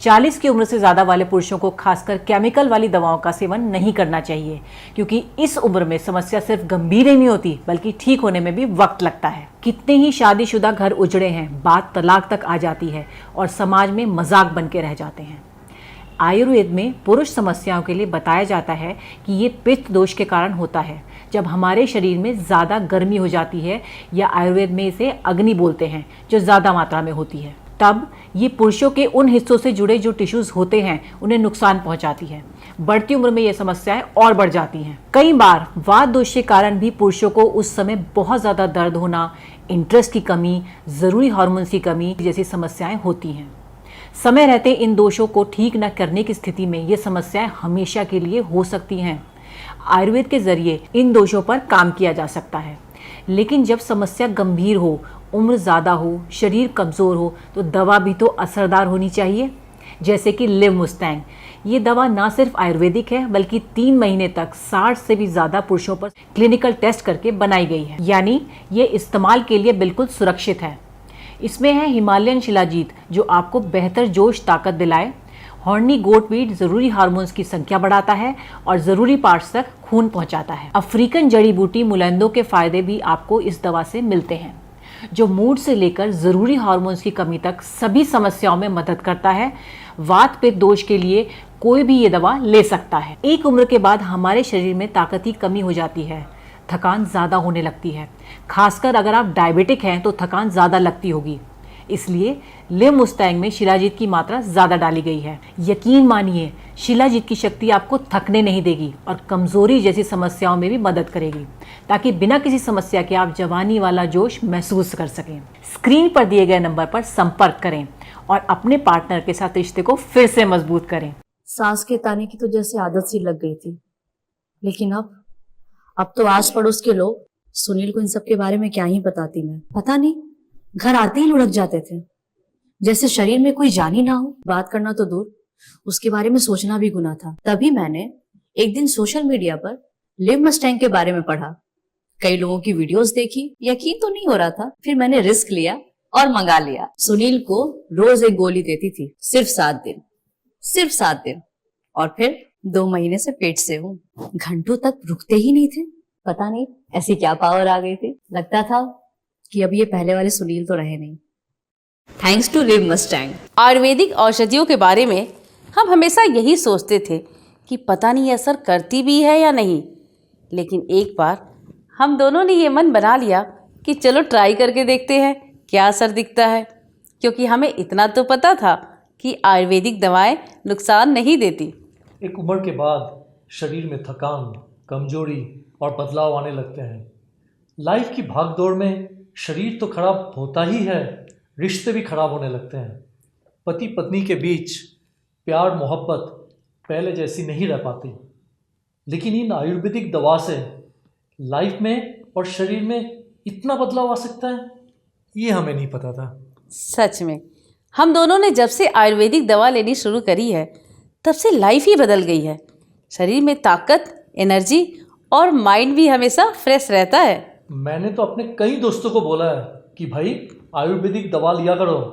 40 की उम्र से ज़्यादा वाले पुरुषों को खासकर केमिकल वाली दवाओं का सेवन नहीं करना चाहिए, क्योंकि इस उम्र में समस्या सिर्फ गंभीर ही नहीं होती बल्कि ठीक होने में भी वक्त लगता है। कितने ही शादीशुदा घर उजड़े हैं, बात तलाक तक आ जाती है और समाज में मजाक बन के रह जाते हैं। आयुर्वेद में पुरुष समस्याओं के लिए बताया जाता है कि ये पित्त दोष के कारण होता है, जब हमारे शरीर में ज़्यादा गर्मी हो जाती है, या आयुर्वेद में इसे अग्नि बोलते हैं, जो ज़्यादा मात्रा में होती है। तब ये पुरुषों के उन हिस्सों से जुड़े जो टिश्यूज होते हैं उन्हें नुकसान पहुंचाती है। बढ़ती उम्र में ये समस्याएं और बढ़ जाती हैं। कई बार वात दोष के कारण भी पुरुषों को उस समय बहुत ज़्यादा दर्द होना, इंटरेस्ट की कमी, ज़रूरी हार्मोन्स की कमी जैसी समस्याएं होती हैं। समय रहते इन दोषों को ठीक न करने की स्थिति में ये समस्याएं हमेशा के लिए हो सकती हैं। आयुर्वेद के जरिए इन दोषों पर काम किया जा सकता है, लेकिन जब समस्या गंभीर हो, उम्र ज़्यादा हो, शरीर कमज़ोर हो, तो दवा भी तो असरदार होनी चाहिए। जैसे कि लिवमुस्टैंग, ये दवा ना सिर्फ आयुर्वेदिक है बल्कि 3 महीने तक 60 से भी ज़्यादा पुरुषों पर क्लिनिकल टेस्ट करके बनाई गई है, यानी ये इस्तेमाल के लिए बिल्कुल सुरक्षित है। इसमें है हिमालयन शिलाजीत, जो आपको बेहतर जोश ताकत दिलाए। हॉर्नी गोटवीट ज़रूरी हार्मोन्स की संख्या बढ़ाता है और ज़रूरी पार्ट्स तक खून पहुंचाता है। अफ्रीकन जड़ी बूटी मुलैंदो के फायदे भी आपको इस दवा से मिलते हैं, जो मूड से लेकर ज़रूरी हार्मोन्स की कमी तक सभी समस्याओं में मदद करता है। वात पित्त दोष के लिए कोई भी ये दवा ले सकता है। एक उम्र के बाद हमारे शरीर में ताकत की कमी हो जाती है, थकान ज़्यादा होने लगती है। खासकर अगर आप डायबिटिक हैं तो थकान ज़्यादा लगती होगी, इसलिए लिवमुस्टैंग में शिलाजीत की मात्रा ज़्यादा डाली गई है। यकीन मानिए, शिलाजीत की शक्ति आपको थकने नहीं देगी और कमज़ोरी जैसी समस्याओं में भी मदद करेगी, ताकि बिना किसी समस्या के आप जवानी वाला जोश महसूस कर सकें। स्क्रीन पर दिए गए नंबर पर संपर्क करें और अपने पार्टनर के साथ रिश्ते को फिर से मजबूत करें। सांस के ताने की तो जैसे आदत सी लग गई थी, लेकिन अब तो आस पड़ोस के लोग सुनील को इन सब के बारे में क्या ही बताती मैं। पता नहीं, घर आते ही लुढ़क जाते थे, जैसे शरीर में कोई जान ही ना हो। बात करना तो दूर, उसके बारे में सोचना भी गुनाह था। तभी मैंने एक दिन सोशल मीडिया पर लिवमुस्टैंग के बारे में पढ़ा, कई लोगों की वीडियोस देखी, यकीन तो नहीं हो रहा था। फिर मैंने रिस्क लिया और मंगा लिया। सुनील को रोज एक गोली देती थी, सिर्फ 7 दिन, और फिर 2 महीने से पेट से हूँ। घंटों तक रुकते ही नहीं थे। पता नहीं ऐसी क्या पावर आ गई थी, लगता था कि अब ये पहले वाले सुनील तो रहे नहीं। Thanks to लिवमुस्टैंग। आयुर्वेदिक औषधियों के बारे में हम हमेशा यही सोचते थे कि पता नहीं असर करती भी है या नहीं, लेकिन एक बार हम दोनों ने ये मन बना लिया कि चलो ट्राई करके देखते हैं क्या असर दिखता है, क्योंकि हमें इतना तो पता था कि आयुर्वेदिक दवाएं नुकसान नहीं देती। एक उम्र के बाद शरीर में थकान, कमजोरी और बदलाव आने लगते हैं। लाइफ की भागदौड़ में शरीर तो खराब होता ही है, रिश्ते भी खराब होने लगते हैं। पति पत्नी के बीच प्यार मोहब्बत पहले जैसी नहीं रह पाती, लेकिन इन आयुर्वेदिक दवा से लाइफ में और शरीर में इतना बदलाव आ सकता है, ये हमें नहीं पता था। सच में हम दोनों ने जब से आयुर्वेदिक दवा लेनी शुरू करी है, तब से लाइफ ही बदल गई है। शरीर में ताकत, एनर्जी और माइंड भी हमेशा फ्रेश रहता है। मैंने तो अपने कई दोस्तों को बोला है कि भाई आयुर्वेदिक दवा लिया करो।